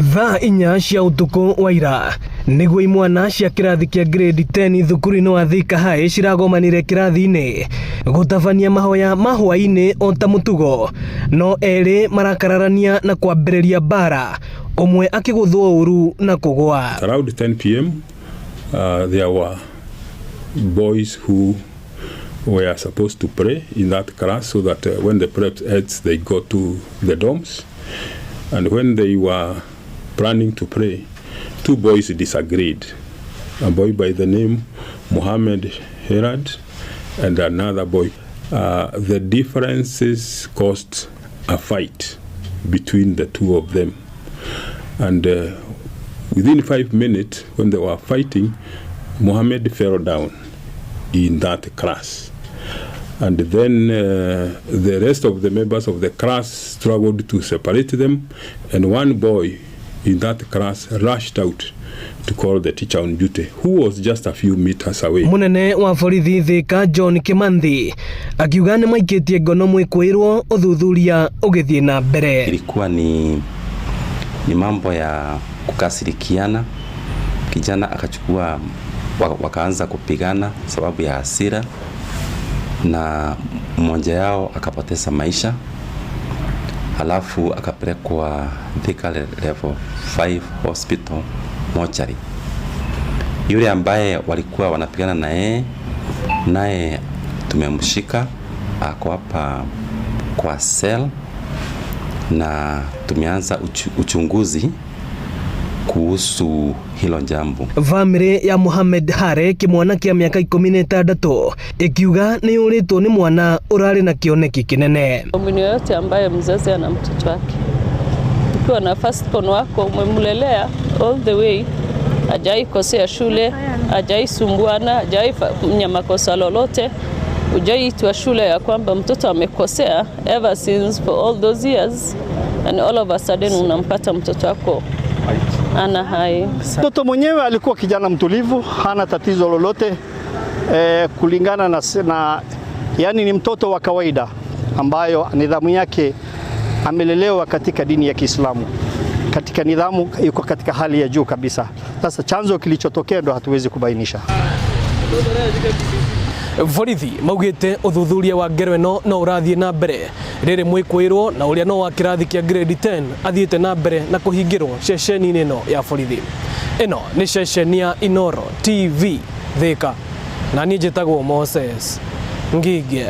Thaa inya cia utuku wa ira niguo imwana cia kirathi kia grade 10 thukuru-ini wa Thika High ciragomanire kirathi-ini gutabania mahoya mahwa-ini o ta mutugo, no eri marakararania na kwambiriria bara, umwe akiguthwo uru na kugwa. Around 10 p.m. There were boys who were supposed to pray in that class so that when the prep ends they go to the dorms, and when they were planning to pray, two boys disagreed. A boy by the name Mohammed Herad and another boy. The differences caused a fight between the two of them, and within 5 minutes when they were fighting, Mohammed fell down in that class, and then the rest of the members of the class struggled to separate them, and one boy in that class rushed out to call the teacher on duty, who was just a few meters away. Munene wa borithi Thika John Kimanthi akiuga ni maikitie ngono mwikwirwo uthuthuria ugithie na mbere. Ilikuwa ni mambo ya kukasirikiana, kijana akachukua wakaanza kupigana sababu ya hasira, na mmoja yao akapoteza maisha, halafu akapelekwa Thika level 5 hospital mortuary. Yule ambaye walikuwa wanapigana naye tumemshika, ako hapa kwa cell na tumeanza uchunguzi kuhusu hilo jambo. Family ya Mohammed Hare kimwana kia miaka 16 ikiuga ni uritwo ni mwana urari na kioneki kinene. Mwenye yote ambaye mzazi ana mtoto wake, ukiwa na first born wako umemlelea all the way, hajai kosea shule, hajai sumbuana, hajai fanya makosa lolote, hujaitwa shule ya kwamba mtoto amekosea ever since for all those years, and all of a sudden unampata mtoto wako ana hai. Mtoto mwenyewe alikuwa kijana mtulivu, hana tatizo lolote kulingana na yani ni mtoto wa kawaida ambayo nidhamu yake amelelewa katika dini ya Kiislamu. Katika nidhamu yuko katika hali ya juu kabisa. Sasa chanzo kilichotokea ndo hatuwezi kubainisha. Borithi maugite uthuthuria wa ngero ino no urathie na mbere, riri mwikwirwo na uria no wa kirathi kia grade 10 athiete na mbere na kuhingirwo ceceni ino ya borithi. Ino ni ceceni ya Inoro TV Thika, na nie njitagwo Moses Ngige.